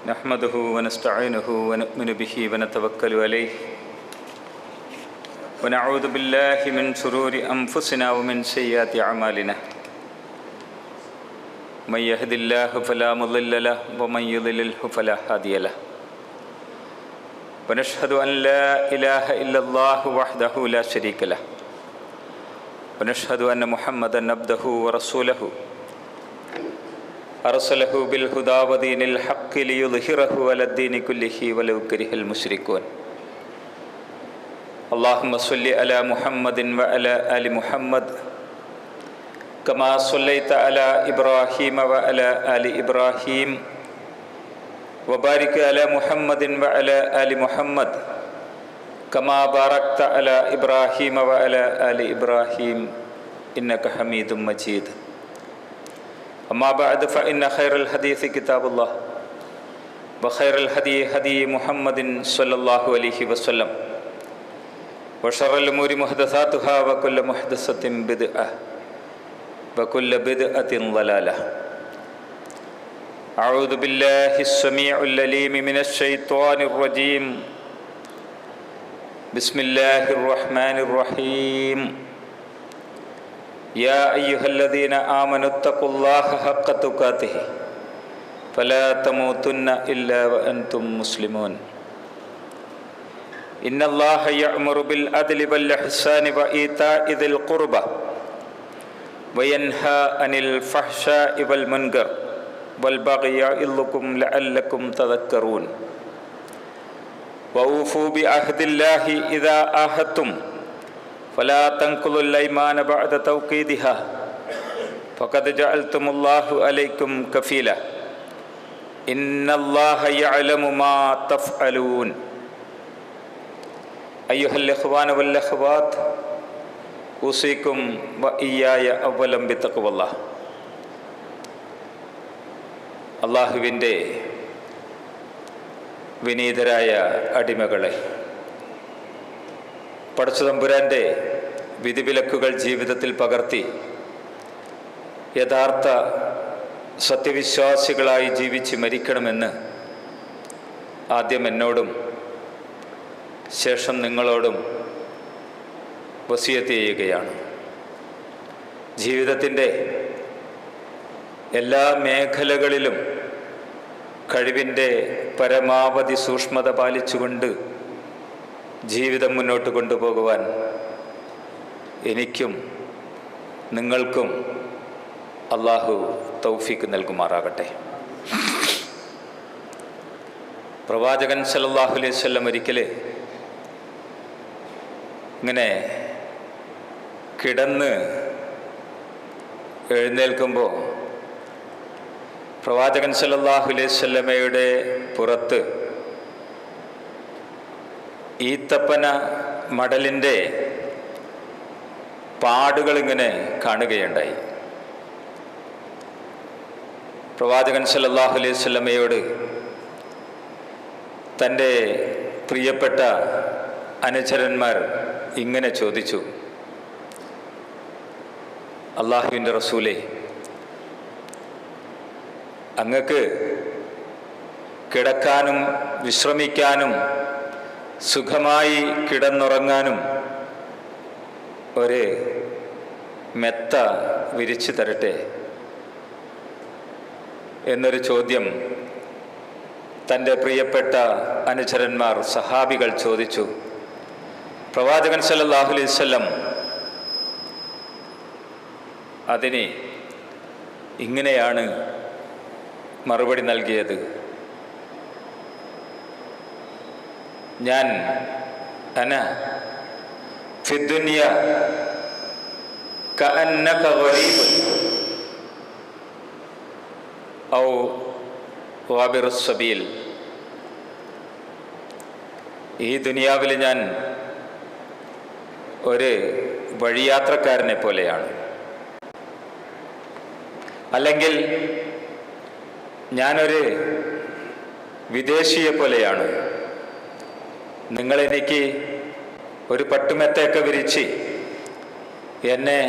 नहमदुहु व नस्तईनुहु व नु'मिनु बिहि व नतवक्कलु अलैहि व नऊज़ु बिल्लाहि मिन शुरूरि अनफुसिना व मिन सय्यिआति अअमालिना मन यहदिल्लाहु फला मुज़िल्ल लहु व मन युज़लिल्हु फला हादिय लहु व नशहदु अन ला इलाहा इल्लल्लाहु वहदहु ला शरीक लहु व नशहदु अन्न मुहम्मदन अब्दुहु व रसूलुहु अरसलहु बिलहुदा व दीनिल हक़्क़ि लियुज़हिरहु अलद्दीनि कुल्लिहि वलौ करिहल मुश्रिकून। अल्लाहुम्म सल्लि अला मुहम्मदिन व अला आलि मुहम्मद कमा सल्लैता अला इब्राहीम व अला आलि इब्राहीम व बारिक अला मुहम्मदिन व अला आलि मुहम्मद कमा बारकता अला इब्राहीम व अला आलि इब्राहीम इन्नका हमीदुम मजीद। अम्मा बअद फ़इन्न खैरल हदीस किताबुल्लाह व खैरल हदी हदी मुहम्मदिन सल्लल्लाहु अलैहि वसल्लम व शर्रल उमूरि मुहदसातुहा व कुल्लु मुहदसतिन बिदअह व कुल्लु बिदअतिन ज़लालह। अऊज़ु बिल्लाहिस समीउल अलीम मिनश शैतानिर रजीम। बिस्मिल्लाहिर रहमानिर रहीम। या अय्युहल्लज़ीना आमनुत्तक़ुल्लाह हक़्क़ तुक़ातिहि फ़ला तमूतुन्ना इल्ला व अंतुम मुस्लिमून। इन्नल्लाह यअमुरु बिल अदलि वल इहसानि व ईताइ ज़िल क़ुर्बा व यन्हा अनिल फ़हशाइ वल मुनकर वल बग़ि यइज़ुकुम लअल्लकुम तज़क्करून। व औफ़ू बिअहदिल्लाहि इज़ा आहदतुम फ़ला तंकुलुल अयमान बअद तौक़ीदिहा फ़क़द जअलतुमुल्लाहु अलैकुम कफ़ीला इन्नल्लाह यअलमु मा तफ़अलून। अय्युहल इख़्वान वल अख़वात उसीकुम व इय्याय अव्वलन बितक़्वल्लाह। അള്ളാഹുവിൻ്റെ വിനീതരായ അടിമകളെ, പടച്ചതമ്പുരാൻ്റെ വിധിവിലക്കുകൾ ജീവിതത്തിൽ പകർത്തി യഥാർത്ഥ സത്യവിശ്വാസികളായി ജീവിച്ച് മരിക്കണമെന്ന് ആദ്യം എന്നോടും ശേഷം നിങ്ങളോടും വസിയത്ത് ചെയ്യുകയാണ്. ജീവിതത്തിൻ്റെ എല്ലാ മേഖലകളിലും കഴിവിൻ്റെ പരമാവധി സൂക്ഷ്മത പാലിച്ചുകൊണ്ട് ജീവിതം മുന്നോട്ട് കൊണ്ടുപോകുവാൻ എനിക്കും നിങ്ങൾക്കും അള്ളാഹു തൗഫീക്ക് നൽകുമാറാകട്ടെ. പ്രവാചകൻ സല്ലല്ലാഹു അലൈഹി വസല്ലം ഒരിക്കൽ ഇങ്ങനെ കിടന്ന് എഴുന്നേൽക്കുമ്പോൾ പ്രവാചകൻ സല്ലല്ലാഹു അലൈഹി വസല്ലമയുടെ പുറത്ത് ഈത്തപ്പന മടലിൻ്റെ പാടുകളിങ്ങനെ കാണുകയുണ്ടായി. പ്രവാചകൻ സല്ലല്ലാഹു അലൈഹി വസല്ലമയോട് തൻ്റെ പ്രിയപ്പെട്ട അനുചരന്മാർ ഇങ്ങനെ ചോദിച്ചു: അള്ളാഹുവിൻ്റെ റസൂലേ, അങ്ങക്ക് കിടക്കാനും വിശ്രമിക്കാനും സുഖമായി കിടന്നുറങ്ങാനും ഒരു മെത്ത വിരിച്ചു തരട്ടെ എന്നൊരു ചോദ്യം തൻ്റെ പ്രിയപ്പെട്ട അനുചരന്മാർ സഹാബികൾ ചോദിച്ചു. പ്രവാചകൻ സല്ലല്ലാഹു അലൈഹി വസല്ലം അതിന് ഇങ്ങനെയാണ് മറുപടി നൽകിയത്: ഞാൻ അന ഫിദ്ദുനിയ കഅന്നക ഗരീബുൻ ഔ വാബിറുസ് സബീൽ. ഈ ദുനിയാവിൽ ഞാൻ ഒരു വഴിയാത്രക്കാരനെ പോലെയാണ്, അല്ലെങ്കിൽ ഞാനൊരു വിദേശിയെ പോലെയാണ്. നിങ്ങളെനിക്ക് ഒരു പട്ടുമെത്തയൊക്കെ വിരിച്ച് എന്നെ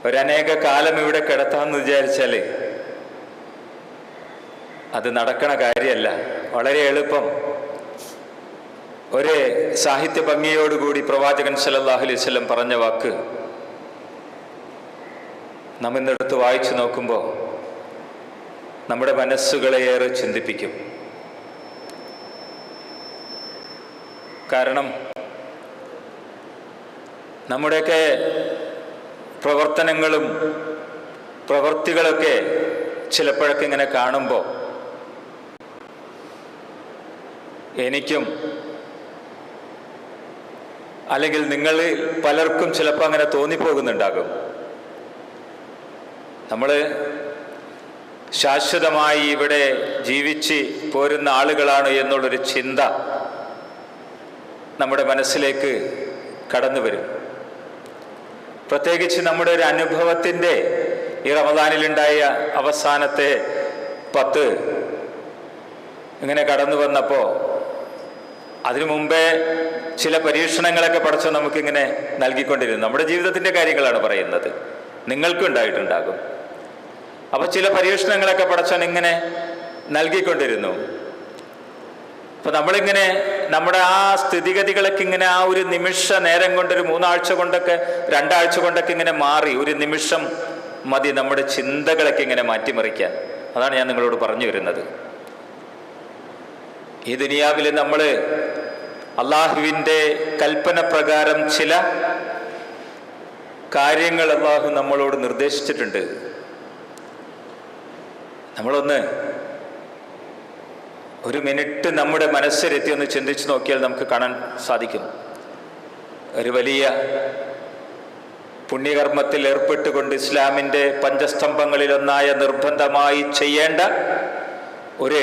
ഒരനേക കാലം ഇവിടെ കിടത്താമെന്ന് വിചാരിച്ചാൽ അത് നടക്കണ കാര്യമല്ല. വളരെ എളുപ്പം ഒരു സാഹിത്യ ഭംഗിയോടുകൂടി പ്രവാചകൻ സല്ലല്ലാഹു അലൈഹി വസല്ലം പറഞ്ഞ വാക്ക് നാം ഇന്നെടുത്ത് വായിച്ചു നോക്കുമ്പോൾ നമ്മുടെ മനസ്സുകളെ ഏറെ ചിന്തിപ്പിക്കും. കാരണം നമ്മുടെയൊക്കെ പ്രവർത്തനങ്ങളും പ്രവൃത്തികളൊക്കെ ചിലപ്പോഴൊക്കെ ഇങ്ങനെ കാണുമ്പോൾ എനിക്കും അല്ലെങ്കിൽ നിങ്ങൾ പലർക്കും ചിലപ്പോൾ അങ്ങനെ തോന്നിപ്പോകുന്നുണ്ടാകും. നമ്മൾ ശാശ്വതമായി ഇവിടെ ജീവിച്ച് പോരുന്ന ആളുകളാണ് എന്നുള്ളൊരു ചിന്ത നമ്മുടെ മനസ്സിലേക്ക് കടന്നു വരും. പ്രത്യേകിച്ച് നമ്മുടെ ഒരു അനുഭവത്തിൻ്റെ ഈ റമദാനിലുണ്ടായ അവസാനത്തെ 10 ഇങ്ങനെ കടന്നു വന്നപ്പോൾ അതിനു മുമ്പേ ചില പരീക്ഷണങ്ങളൊക്കെ പഠിച്ച് നമുക്കിങ്ങനെ നൽകിക്കൊണ്ടിരുന്നു. നമ്മുടെ ജീവിതത്തിൻ്റെ കാര്യങ്ങളാണ് പറയുന്നത്, നിങ്ങൾക്കും ഉണ്ടായിട്ടുണ്ടാകും. അപ്പോൾ ചില പരീക്ഷണങ്ങളൊക്കെ പഠിച്ചാൽ ഇങ്ങനെ നൽകിക്കൊണ്ടിരുന്നു. അപ്പം നമ്മളിങ്ങനെ നമ്മുടെ ആ സ്ഥിതിഗതികളൊക്കെ ഇങ്ങനെ ആ ഒരു നിമിഷ നേരം കൊണ്ടൊരു 3 ആഴ്ച കൊണ്ടൊക്കെ 2 ആഴ്ച കൊണ്ടൊക്കെ ഇങ്ങനെ മാറി. ഒരു നിമിഷം മതി നമ്മുടെ ചിന്തകളൊക്കെ ഇങ്ങനെ മാറ്റിമറിക്കാൻ. അതാണ് ഞാൻ നിങ്ങളോട് പറഞ്ഞു വരുന്നത്. ഈ ദുനിയാവിൽ നമ്മൾ അള്ളാഹുവിൻ്റെ കൽപ്പന പ്രകാരം ചില കാര്യങ്ങൾ അള്ളാഹു നമ്മളോട് നിർദ്ദേശിച്ചിട്ടുണ്ട്. നമ്മളൊന്ന് ഒരു മിനിറ്റ് നമ്മുടെ മനസ്സിലെത്തി ഒന്ന് ചിന്തിച്ച് നോക്കിയാൽ നമുക്ക് കാണാൻ സാധിക്കും. ഒരു വലിയ പുണ്യകർമ്മത്തിൽ ഏർപ്പെട്ടുകൊണ്ട് ഇസ്ലാമിൻ്റെ പഞ്ചസ്തംഭങ്ങളിലൊന്നായ നിർബന്ധമായി ചെയ്യേണ്ട ഒരു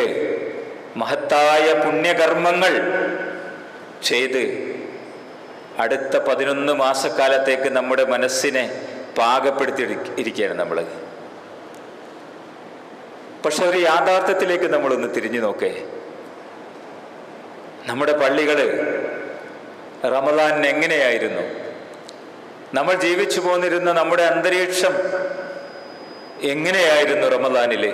മഹത്തായ പുണ്യകർമ്മങ്ങൾ ചെയ്ത് അടുത്ത 11 മാസക്കാലത്തേക്ക് നമ്മുടെ മനസ്സിനെ പാകപ്പെടുത്തി ഇരിക്കുകയാണ് നമ്മൾ. പക്ഷെ ഒരു യാഥാർത്ഥ്യത്തിലേക്ക് നമ്മളൊന്ന് തിരിഞ്ഞു നോക്കേ. നമ്മുടെ പള്ളികൾ റമദാൻ എങ്ങനെയായിരുന്നു? നമ്മൾ ജീവിച്ചു പോന്നിരുന്ന നമ്മുടെ അന്തരീക്ഷം എങ്ങനെയായിരുന്നു റമദാനിൽ?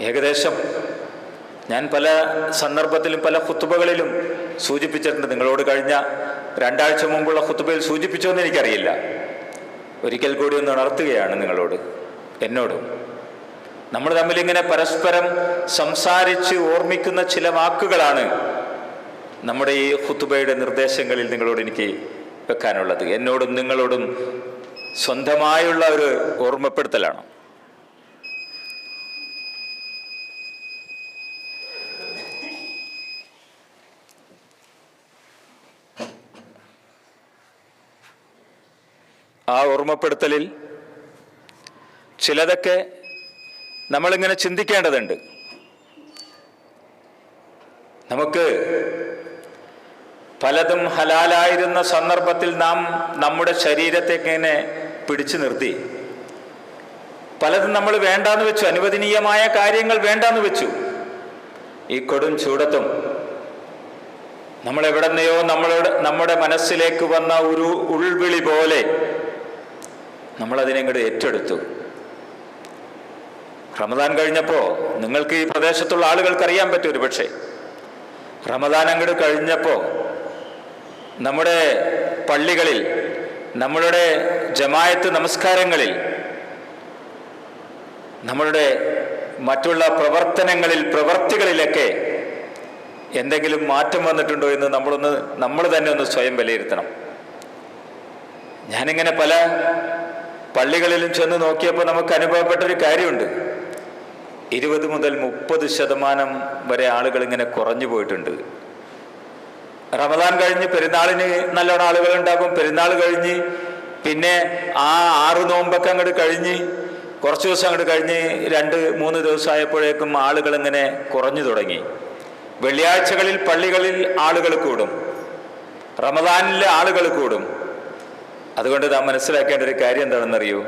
ഏകദേശം ഞാൻ പല സന്ദർഭത്തിലും പല ഖുത്ബകളിലും സൂചിപ്പിച്ചിട്ടുണ്ട്. നിങ്ങളോട് കഴിഞ്ഞ 2 ആഴ്ച മുമ്പുള്ള ഖുത്ബയിൽ സൂചിപ്പിച്ചോ എന്ന് എനിക്കറിയില്ല. ഒരിക്കൽ കൂടി ഒന്ന് ഉണർത്തുകയാണ് നിങ്ങളോട്, എന്നോടും. നമ്മൾ തമ്മിലിങ്ങനെ പരസ്പരം സംസാരിച്ച് ഓർമ്മിക്കുന്ന ചില വാക്കുകളാണ് നമ്മുടെ ഈ ഖുത്ബയുടെ നിർദ്ദേശങ്ങളിൽ നിങ്ങളോട് എനിക്ക് വെക്കാനുള്ളത്. എന്നോടും നിങ്ങളോടും സ്വന്തമായുള്ള ഒരു ഓർമ്മപ്പെടുത്തലാണ്. ആ ഓർമ്മപ്പെടുത്തലിൽ ചിലതൊക്കെ നമ്മളിങ്ങനെ ചിന്തിക്കേണ്ടതുണ്ട്. നമുക്ക് പലതും ഹലാലായിരുന്ന സന്ദർഭത്തിൽ നാം നമ്മുടെ ശരീരത്തേക്ക് ഇങ്ങനെ പിടിച്ചു നിർത്തി. പലതും നമ്മൾ വേണ്ടാന്ന് വെച്ചു, അനുവദനീയമായ കാര്യങ്ങൾ വേണ്ടാന്ന് വെച്ചു. ഈ കൊടും ചൂടത്തും നമ്മൾ എവിടെന്നെയോ നമ്മുടെ മനസ്സിലേക്ക് വന്ന ഒരു ഉൾവിളി പോലെ നമ്മളതിനെങ്ങോട്ട് ഏറ്റെടുത്തു. റമദാൻ കഴിഞ്ഞപ്പോൾ നിങ്ങൾക്ക് ഈ പ്രദേശത്തുള്ള ആളുകൾക്ക് അറിയാൻ പറ്റും. ഒരു പക്ഷേ റമദാൻ അങ്ങോട്ട് കഴിഞ്ഞപ്പോൾ നമ്മുടെ പള്ളികളിൽ, നമ്മളുടെ ജമാഅത്ത് നമസ്കാരങ്ങളിൽ, നമ്മളുടെ മറ്റുള്ള പ്രവർത്തികളിലൊക്കെ എന്തെങ്കിലും മാറ്റം വന്നിട്ടുണ്ടോ എന്ന് നമ്മൾ തന്നെ ഒന്ന് സ്വയം വിലയിരുത്തണം. ഞാനിങ്ങനെ പല പള്ളികളിലും ചെന്ന് നോക്കിയപ്പോൾ നമുക്ക് അനുഭവപ്പെട്ടൊരു കാര്യമുണ്ട്. 20 മുതൽ 30% വരെ ആളുകൾ ഇങ്ങനെ കുറഞ്ഞു പോയിട്ടുണ്ട്. റമദാൻ കഴിഞ്ഞ് പെരുന്നാളിന് നല്ലോണം ആളുകളുണ്ടാകും. പെരുന്നാൾ കഴിഞ്ഞ് പിന്നെ ആ 6 നോമ്പൊക്കെ അങ്ങോട്ട് കഴിഞ്ഞ് കുറച്ച് ദിവസം അങ്ങോട്ട് കഴിഞ്ഞ് 2-3 ദിവസമായപ്പോഴേക്കും ആളുകൾ ഇങ്ങനെ കുറഞ്ഞു തുടങ്ങി. വെള്ളിയാഴ്ചകളിൽ പള്ളികളിൽ ആളുകൾ കൂടും, റമദാനിൽ ആളുകൾ കൂടും. അതുകൊണ്ട് നാം മനസ്സിലാക്കേണ്ട ഒരു കാര്യം എന്താണെന്നറിയൂ?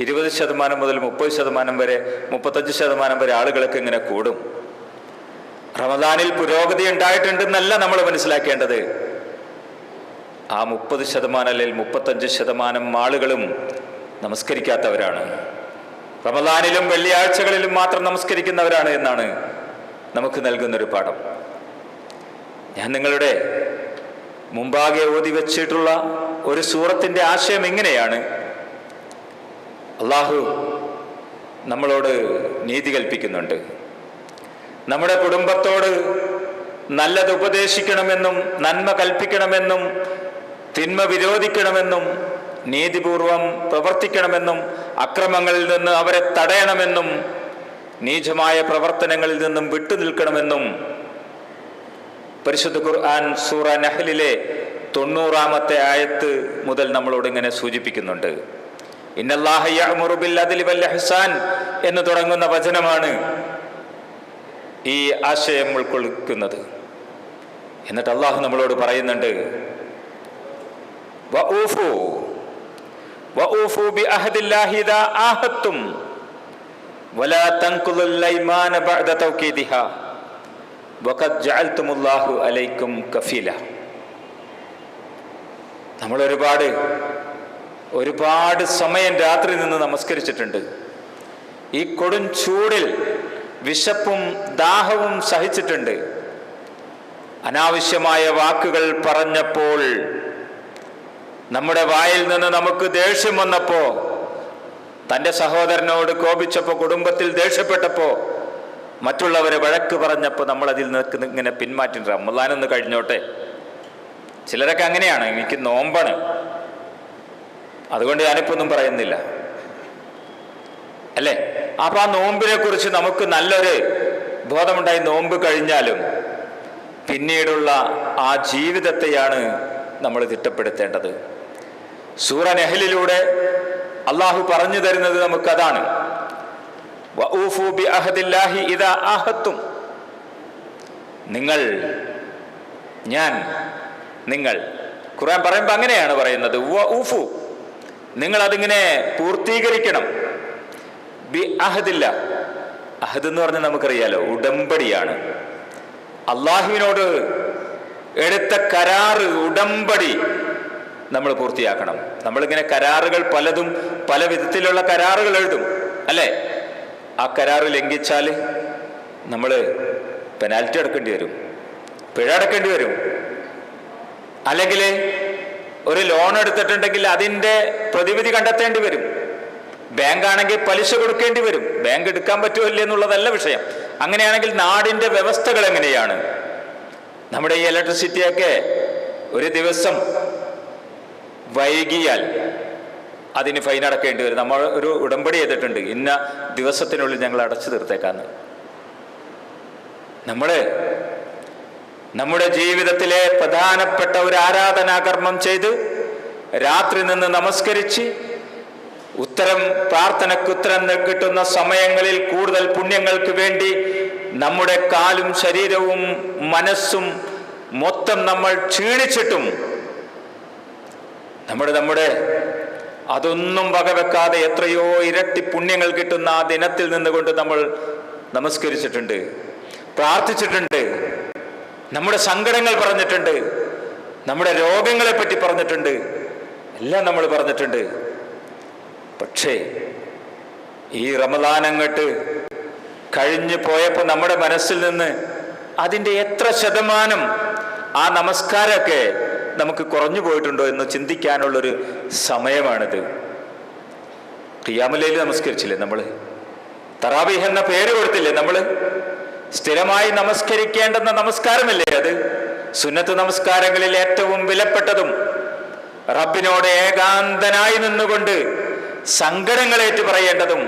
20% മുതൽ 30% വരെ, 35% വരെ ആളുകളൊക്കെ ഇങ്ങനെ കൂടും. റമദാനിൽ പുരോഗതി ഉണ്ടായിട്ടുണ്ടെന്നല്ല നമ്മൾ മനസ്സിലാക്കേണ്ടത്. ആ 30% അല്ലെങ്കിൽ 35% ആളുകളും നമസ്കരിക്കാത്തവരാണ്. റമദാനിലും വെള്ളിയാഴ്ചകളിലും മാത്രം നമസ്കരിക്കുന്നവരാണ് എന്നാണ് നമുക്ക് നൽകുന്നൊരു പാഠം. ഞാൻ നിങ്ങളുടെ മുമ്പാകെ ഓതി വെച്ചിട്ടുള്ള ഒരു സൂറത്തിൻ്റെ ആശയം ഇങ്ങനെയാണ്: അള്ളാഹു നമ്മളോട് നീതി കൽപ്പിക്കുന്നുണ്ട്. നമ്മുടെ കുടുംബത്തോട് നല്ലത് ഉപദേശിക്കണമെന്നും നന്മ കൽപ്പിക്കണമെന്നും തിന്മ വിരോധിക്കണമെന്നും നീതിപൂർവം പ്രവർത്തിക്കണമെന്നും അക്രമങ്ങളിൽ നിന്ന് അവരെ തടയണമെന്നും നീചമായ പ്രവർത്തനങ്ങളിൽ നിന്നും വിട്ടുനിൽക്കണമെന്നും പരിശുദ്ധ ഖുർആൻ സൂറ നഹ്ലിലെ 90-ാമത്തെ ആയത്ത് മുതൽ നമ്മളോട് ഇങ്ങനെ സൂചിപ്പിക്കുന്നുണ്ട്. ഇന്നല്ലാഹ യഅ്മുറു ബിൽ അദ്ലി വൽ ഇഹ്സാൻ എന്ന് തുടങ്ങുന്ന വചനമാണ് ഈ ആശയം ഉൾക്കൊള്ളിക്കുന്നത്. എന്നിട്ട് അള്ളാഹു നമ്മളോട് പറയുന്നുണ്ട്: വഊഫു ബിഅഹദില്ലാഹി ഇദാ ആഹദ്തും വലാ തൻഖുദുൽ അയ്മാന ബഅദ തൗകീദിഹാ വഖദ് ജഅൽതുമുല്ലാഹു അലൈക്കും കഫീല. നമ്മൾ ഒരുപാട് സമയം രാത്രി നിന്ന് നമസ്കരിച്ചിട്ടുണ്ട്. ഈ കൊടും ചൂടിൽ വിശപ്പും ദാഹവും സഹിച്ചിട്ടുണ്ട്. അനാവശ്യമായ വാക്കുകൾ പറഞ്ഞപ്പോൾ, നമ്മുടെ വായിൽ നിന്ന് നമുക്ക് ദേഷ്യം വന്നപ്പോ, തൻ്റെ സഹോദരനോട് കോപിച്ചപ്പോൾ, കുടുംബത്തിൽ ദേഷ്യപ്പെട്ടപ്പോൾ, മറ്റുള്ളവരെ വഴക്ക് പറഞ്ഞപ്പോൾ നമ്മളതിൽ നിന്ന് ഇങ്ങനെ പിന്മാറ്റിട്ടുണ്ട്. റമദാനൊന്ന് കഴിഞ്ഞോട്ടെ. ചിലരൊക്കെ അങ്ങനെയാണ്, എനിക്ക് നോമ്പാണ്, അതുകൊണ്ട് ഞാനിപ്പൊന്നും പറയുന്നില്ല, അല്ലേ? അപ്പൊ ആ നോമ്പിനെ കുറിച്ച് നമുക്ക് നല്ലൊരു ബോധമുണ്ടായി. നോമ്പ് കഴിഞ്ഞാലും പിന്നീടുള്ള ആ ജീവിതത്തെയാണ് നമ്മൾ തിട്ടപ്പെടുത്തേണ്ടത്. സൂറ നഹ്ലിലൂടെ അള്ളാഹു പറഞ്ഞു തരുന്നത് നമുക്കതാണ്: വഊഫു ബിഅഹദില്ലാഹി ഇദാ ആഹദ്തും. നിങ്ങൾ ഖുർആൻ പറയുമ്പോൾ അങ്ങനെയാണ് പറയുന്നത്. വഊഫു, നിങ്ങൾ അതിങ്ങനെ പൂർത്തീകരിക്കണം. ബി അഹദില്ല, അഹദ് എന്ന് പറഞ്ഞാൽ നമുക്കറിയാലോ, ഉടമ്പടിയാണ്. അള്ളാഹുവിനോട് എടുത്ത കരാറ്, ഉടമ്പടി നമ്മൾ പൂർത്തിയാക്കണം. നമ്മളിങ്ങനെ കരാറുകൾ പലതും പല വിധത്തിലുള്ള കരാറുകൾ എഴുതും, അല്ലേ? ആ കരാറ് ലംഘിച്ചാൽ നമ്മൾ പെനാൽറ്റി അടക്കേണ്ടി വരും, പിഴ അടക്കേണ്ടി വരും. അല്ലെങ്കിൽ ഒരു ലോൺ എടുത്തിട്ടുണ്ടെങ്കിൽ അതിൻ്റെ പ്രതിവിധി കണ്ടെത്തേണ്ടി വരും. ബാങ്ക് ആണെങ്കിൽ പലിശ കൊടുക്കേണ്ടി വരും. ബാങ്ക് എടുക്കാൻ പറ്റുമോ ഇല്ലേ എന്നുള്ളതല്ല വിഷയം. അങ്ങനെയാണെങ്കിൽ നാടിൻ്റെ വ്യവസ്ഥകൾ എങ്ങനെയാണ്? നമ്മുടെ ഈ ഇലക്ട്രിസിറ്റിയൊക്കെ ഒരു ദിവസം വൈകിയാൽ അതിന് ഫൈൻ അടക്കേണ്ടി വരും. നമ്മൾ ഒരു ഉടമ്പടി ചെയ്തിട്ടുണ്ട്, ഇന്ന ദിവസത്തിനുള്ളിൽ ഞങ്ങൾ അടച്ചു തീർത്തേക്കാന്ന്. നമ്മുടെ ജീവിതത്തിലെ പ്രധാനപ്പെട്ട ഒരു ആരാധനാകർമ്മം ചെയ്ത് രാത്രി നിന്ന് നമസ്കരിച്ച് പ്രാർത്ഥനയ്ക്കുത്തരം കിട്ടുന്ന സമയങ്ങളിൽ കൂടുതൽ പുണ്യങ്ങൾക്ക് വേണ്ടി നമ്മുടെ കാലും ശരീരവും മനസ്സും മൊത്തം നമ്മൾ ക്ഷീണിച്ചിട്ടും നമ്മുടെ അതൊന്നും വകവെക്കാതെ എത്രയോ ഇരട്ടി പുണ്യങ്ങൾ കിട്ടുന്ന ആ ദിനത്തിൽ നിന്നുകൊണ്ട് നമ്മൾ നമസ്കരിച്ചിട്ടുണ്ട്, പ്രാർത്ഥിച്ചിട്ടുണ്ട്, നമ്മുടെ സങ്കടങ്ങൾ പറഞ്ഞിട്ടുണ്ട്, നമ്മുടെ രോഗങ്ങളെ പറ്റി പറഞ്ഞിട്ടുണ്ട്, എല്ലാം നമ്മൾ പറഞ്ഞിട്ടുണ്ട്. പക്ഷേ ഈ റമദാൻ അങ്ങോട്ട് കഴിഞ്ഞു പോയപ്പോൾ നമ്മുടെ മനസ്സിൽ നിന്ന് അതിൻ്റെ എത്ര ശതമാനം ആ നമസ്കാരമൊക്കെ നമുക്ക് കുറഞ്ഞു പോയിട്ടുണ്ടോ എന്ന് ചിന്തിക്കാനുള്ളൊരു സമയമാണിത്. ഖിയാമുൽ ലൈൽ നമസ്കരിച്ചില്ലേ നമ്മൾ? തറാവീഹ് എന്ന പേര് കൊടുത്തില്ലേ നമ്മൾ? സ്ഥിരമായി നമസ്കരിക്കേണ്ടുന്ന നമസ്കാരമല്ലേ അത്? സുന്നത്ത് നമസ്കാരങ്ങളിൽ ഏറ്റവും വിലപ്പെട്ടതും റബ്ബിനോട് ഏകാന്തനായി നിന്നുകൊണ്ട് സങ്കടങ്ങളേറ്റു പറയേണ്ടതും,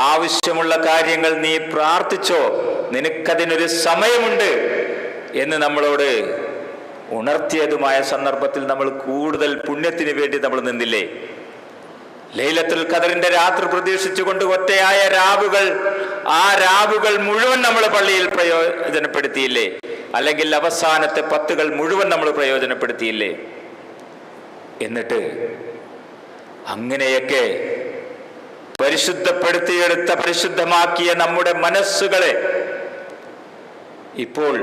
ആവശ്യമുള്ള കാര്യങ്ങൾ നീ പ്രാർത്ഥിച്ചോ, നിനക്കതിനൊരു സമയമുണ്ട് എന്ന് നമ്മളോട് ഉണർത്തിയതുമായ സന്ദർഭത്തിൽ നമ്മൾ കൂടുതൽ പുണ്യത്തിന് വേണ്ടി നമ്മൾ നിന്നില്ലേ? ലൈലത്തുൽ ഖദറിന്റെ രാത്രി പ്രതീക്ഷിച്ചുകൊണ്ട് ഒറ്റയായ ആ രാവുകൾ മുഴുവൻ നമ്മൾ പള്ളിയിൽ പ്രയോജനപ്പെടുത്തിയില്ലേ? അല്ലെങ്കിൽ അവസാനത്തെ 10 മുഴുവൻ നമ്മൾ പ്രയോജനപ്പെടുത്തിയില്ലേ? എന്നിട്ട് അങ്ങനെയൊക്കെ പരിശുദ്ധമാക്കിയ നമ്മുടെ മനസ്സുകളെ ഇപ്പോൾ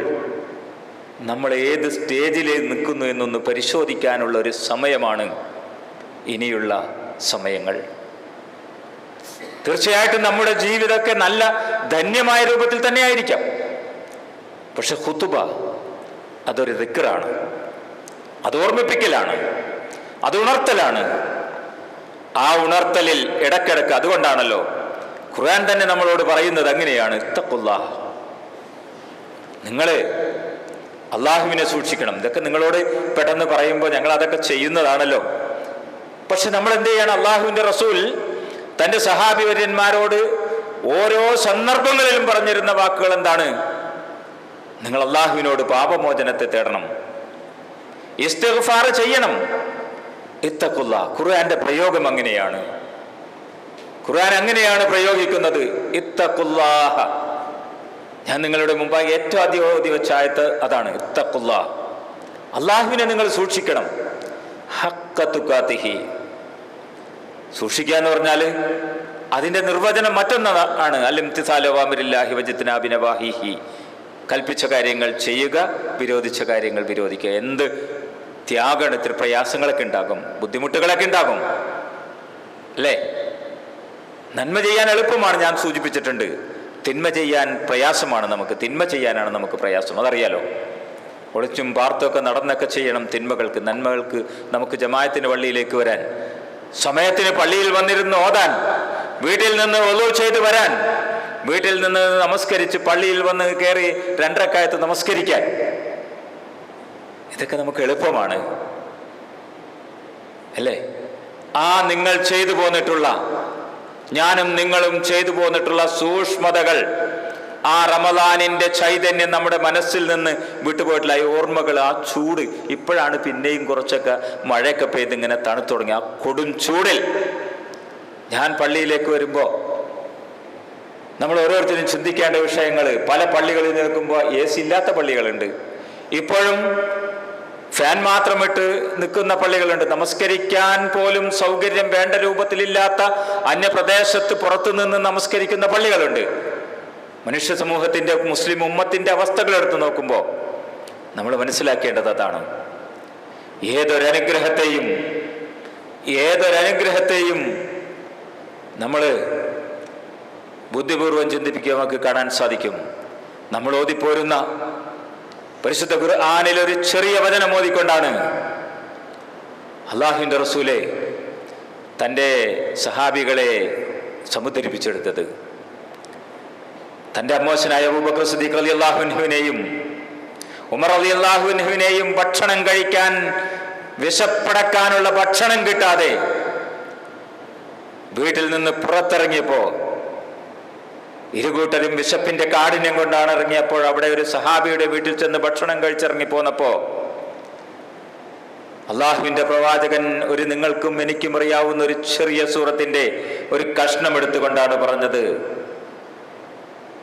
നമ്മൾ ഏത് സ്റ്റേജിൽ നിൽക്കുന്നു എന്നൊന്ന് പരിശോധിക്കാനുള്ള ഒരു സമയമാണ് ഇനിയുള്ള സമയങ്ങൾ. തീർച്ചയായിട്ടും നമ്മുടെ ജീവിതമൊക്കെ നല്ല ധന്യമായ രൂപത്തിൽ തന്നെ ആയിരിക്കാം. പക്ഷെ ഖുതുബ അതൊരു ദിക്റാണ്, അത് ഓർമ്മിപ്പിക്കലാണ്, അത് ഉണർത്തലാണ്. ആ ഉണർത്തലിൽ ഇടക്കിടക്ക്, അതുകൊണ്ടാണല്ലോ ഖുർആൻ തന്നെ നമ്മളോട് പറയുന്നത് അങ്ങനെയാണ്, ഇത്തഖുല്ലാഹ്, നിങ്ങൾ അള്ളാഹുവിനെ സൂക്ഷിക്കണം. ഇതൊക്കെ നിങ്ങളോട് പെട്ടെന്ന് പറയുമ്പോൾ ഞങ്ങൾ അതൊക്കെ ചെയ്യുന്നതാണല്ലോ. പക്ഷെ നമ്മൾ എന്ത് ചെയ്യണം? അള്ളാഹുവിൻ്റെ റസൂൽ തൻ്റെ സഹാബിവര്യന്മാരോട് ഓരോ സന്ദർഭങ്ങളിലും പറഞ്ഞിരുന്ന വാക്കുകൾ എന്താണ്? നിങ്ങൾ അള്ളാഹുവിനോട് പാപമോചനത്തെ തേടണം, ഇസ്തിഗ്ഫാർ ചെയ്യണം. ഇത്തഖുല്ലാഹ്, ഖുർആന്റെ പ്രയോഗം അങ്ങനെയാണ്. ഖുർആൻ അങ്ങനെയാണ് പ്രയോഗിക്കുന്നത്, ഇത്തഖുല്ലാഹ. ഞാൻ നിങ്ങളുടെ മുമ്പായി ഏറ്റവും ആദ്യം ഓതി വെച്ച ആയത്ത് അതാണ്, ഇത്തഖുല്ലാഹ്, അള്ളാഹുവിനെ നിങ്ങൾ സൂക്ഷിക്കണം. ഹഖ്ഖ തുഖാതിഹി, സൂക്ഷിക്കുക എന്ന് പറഞ്ഞാൽ അതിൻ്റെ നിർവചനം മറ്റൊന്നാണ്, അൽ-ഇംതിസാലു അവാമിരില്ലാഹി വജ്തിനാബി നവാഹിഹി, കൽപ്പിച്ച കാര്യങ്ങൾ ചെയ്യുക, വിരോധിച്ച കാര്യങ്ങൾ വിരോധിക്കുക. എന്ത് ത്യാഗമാണ്! ഇത്തിരി പ്രയാസങ്ങളൊക്കെ ഉണ്ടാകും, ബുദ്ധിമുട്ടുകളൊക്കെ ഉണ്ടാകും അല്ലേ? നന്മ ചെയ്യാൻ എളുപ്പമാണ്, ഞാൻ സൂചിപ്പിച്ചിട്ടുണ്ട്. തിന്മ ചെയ്യാൻ പ്രയാസമാണ് നമുക്ക്, തിന്മ ചെയ്യാനാണ് നമുക്ക് പ്രയാസം, അതറിയാലോ. ഒളിച്ചും പാർത്തൊക്കെ നടന്നൊക്കെ ചെയ്യണം തിന്മകൾക്ക്. നന്മകൾക്ക് നമുക്ക് ജമാഅത്തിന് പള്ളിയിലേക്ക് വരാൻ, സമയത്തിന് പള്ളിയിൽ വന്നിരുന്ന് ഓതാൻ, വീട്ടിൽ നിന്ന് ഒളു ചെയ്ത് വരാൻ, വീട്ടിൽ നിന്ന് നമസ്കരിച്ച് പള്ളിയിൽ വന്ന് കയറി 2 റക്അത്ത് നമസ്കരിക്കാൻ, ഇതൊക്കെ നമുക്ക് എളുപ്പമാണ് അല്ലേ? ആ നിങ്ങൾ ചെയ്തു പോന്നിട്ടുള്ള, ഞാനും നിങ്ങളും ചെയ്തു പോന്നിട്ടുള്ള സൂക്ഷ്മതകൾ, ആ റമദാനിന്റെ ചൈതന്യം നമ്മുടെ മനസ്സിൽ നിന്ന് വിട്ടുപോയിട്ടുള്ള ഈ ഓർമ്മകൾ, ആ ചൂട്, ഇപ്പോഴാണ് പിന്നെയും കുറച്ചൊക്കെ മഴയൊക്കെ പെയ്ത് ഇങ്ങനെ തണുത്തു തുടങ്ങി. ആ കൊടും ചൂടിൽ ഞാൻ പള്ളിയിലേക്ക് വരുമ്പോൾ നമ്മൾ ഓരോരുത്തരും ചിന്തിക്കേണ്ട വിഷയങ്ങൾ, പല പള്ളികളിൽ നിൽക്കുമ്പോൾ AC ഇല്ലാത്ത പള്ളികളുണ്ട്, ഇപ്പോഴും ഫാൻ മാത്രമിട്ട് നിൽക്കുന്ന പള്ളികളുണ്ട്, നമസ്കരിക്കാൻ പോലും സൗകര്യം വേണ്ട രൂപത്തിലില്ലാത്ത അന്യപ്രദേശത്ത് പുറത്തു നിന്ന് നമസ്കരിക്കുന്ന പള്ളികളുണ്ട്. മനുഷ്യ സമൂഹത്തിൻ്റെ, മുസ്ലിം ഉമ്മത്തിൻ്റെ അവസ്ഥകൾ എടുത്ത് നോക്കുമ്പോൾ നമ്മൾ മനസ്സിലാക്കേണ്ടത് അതാണ്. ഏതൊരനുഗ്രഹത്തെയും നമ്മൾ ബുദ്ധിപൂർവം ചിന്തിപ്പിക്കുക നമുക്ക് കാണാൻ സാധിക്കും. നമ്മൾ ഓതിപ്പോരുന്ന പരിശുദ്ധ ഖുർആനിൽ ഒരു ചെറിയ വചനം ഓതിക്കൊണ്ടാണ് അള്ളാഹുവിൻ്റെ റസൂലെ തൻ്റെ സഹാബികളെ സമുദ്ധരിപ്പിച്ചെടുത്തത്. തൻ്റെ അമ്മോശനായ അബൂബക്കർ സിദ്ദീഖ് റളിയല്ലാഹു അൻഹുവിനെയും ഉമർ റളിയല്ലാഹു അൻഹുവിനെയും ഭക്ഷണം കഴിക്കാൻ, വിശപ്പടക്കാനുള്ള ഭക്ഷണം കിട്ടാതെ വീട്ടിൽ നിന്ന് പുറത്തിറങ്ങിയപ്പോൾ, ഇരുകൂട്ടരും വിശപ്പിന്റെ കാഠിന്യം കൊണ്ടാണ് ഇറങ്ങിയപ്പോൾ, അവിടെ ഒരു സഹാബിയുടെ വീട്ടിൽ ചെന്ന് ഭക്ഷണം കഴിച്ചിറങ്ങി പോന്നപ്പോൾ അള്ളാഹുവിന്റെ പ്രവാചകൻ ഒരു നിങ്ങൾക്കും എനിക്കും അറിയാവുന്ന ഒരു ചെറിയ സൂറത്തിന്റെ ഒരു കഷ്ണം എടുത്തുകൊണ്ടാണ് പറഞ്ഞത്,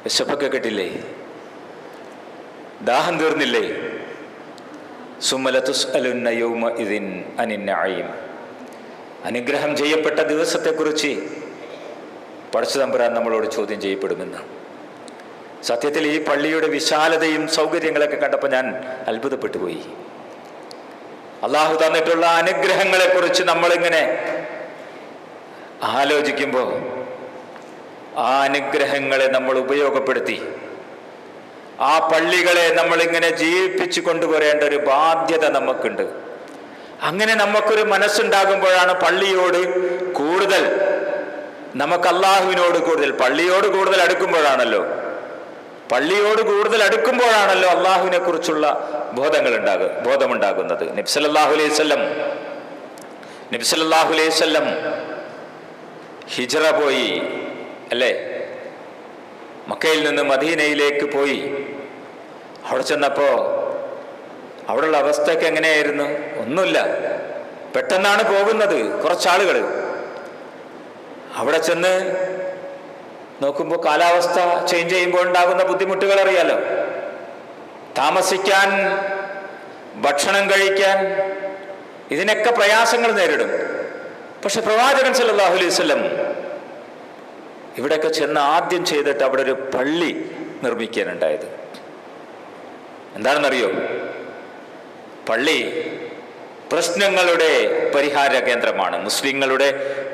വിശപ്പൊക്കെ കിട്ടില്ലേ, ദാഹം തീർന്നില്ലേ, സുമ്മ ലതുസ്അലുന്ന യൗമഇദിൻ അനിൻ നഈം, അനുഗ്രഹം ചെയ്യപ്പെട്ട ദിവസത്തെക്കുറിച്ച് പടച്ച തമ്പുരാൻ നമ്മളോട് ചോദ്യം ചെയ്യപ്പെടുമെന്ന്. സത്യത്തിൽ ഈ പള്ളിയുടെ വിശാലതയും സൗകര്യങ്ങളൊക്കെ കണ്ടപ്പോൾ ഞാൻ അത്ഭുതപ്പെട്ടു പോയി. അള്ളാഹു തന്നിട്ടുള്ള അനുഗ്രഹങ്ങളെക്കുറിച്ച് നമ്മളിങ്ങനെ ആലോചിക്കുമ്പോൾ ആ അനുഗ്രഹങ്ങളെ നമ്മൾ ഉപയോഗപ്പെടുത്തി ആ പള്ളികളെ നമ്മളിങ്ങനെ ജീവിപ്പിച്ചു കൊണ്ടുവരേണ്ട ഒരു ബാധ്യത നമുക്കുണ്ട്. അങ്ങനെ നമുക്കൊരു മനസ്സുണ്ടാകുമ്പോഴാണ് പള്ളിയോട് കൂടുതൽ, നമുക്ക് അള്ളാഹുവിനോട് കൂടുതൽ, പള്ളിയോട് കൂടുതൽ അടുക്കുമ്പോഴാണല്ലോ അള്ളാഹുവിനെ കുറിച്ചുള്ള ബോധമുണ്ടാകുന്നത്. നബി സല്ലല്ലാഹു അലൈഹി വസല്ലം ഹിജ്റ പോയി അല്ലേ, മക്കയിൽ നിന്ന് മദീനയിലേക്ക് പോയി. അവിടെ ചെന്നപ്പോൾ അവിടെയുള്ള അവസ്ഥയൊക്കെ എങ്ങനെയായിരുന്നു? ഒന്നുമില്ല, പെട്ടെന്നാണ് പോകുന്നത്. കുറച്ചാളുകൾ അവിടെ ചെന്ന് നോക്കുമ്പോൾ കാലാവസ്ഥ ചേഞ്ച് ചെയ്യുമ്പോൾ ഉണ്ടാകുന്ന ബുദ്ധിമുട്ടുകൾ അറിയാലോ. താമസിക്കാൻ, ഭക്ഷണം കഴിക്കാൻ, ഇതിനൊക്കെ പ്രയാസങ്ങൾ നേരിടും. പക്ഷെ പ്രവാചകൻ സല്ലല്ലാഹു അലൈഹി വസല്ലം ഇവിടെയൊക്കെ ചെന്ന് ആദ്യം ചെയ്തിട്ട് അവിടെ ഒരു പള്ളി നിർമ്മിക്കാനുണ്ടായത്. എന്താണെന്നറിയോ? പള്ളി പ്രശ്നങ്ങളുടെ പരിഹാര കേന്ദ്രമാണ്. മുസ്ലിങ്ങളുടെ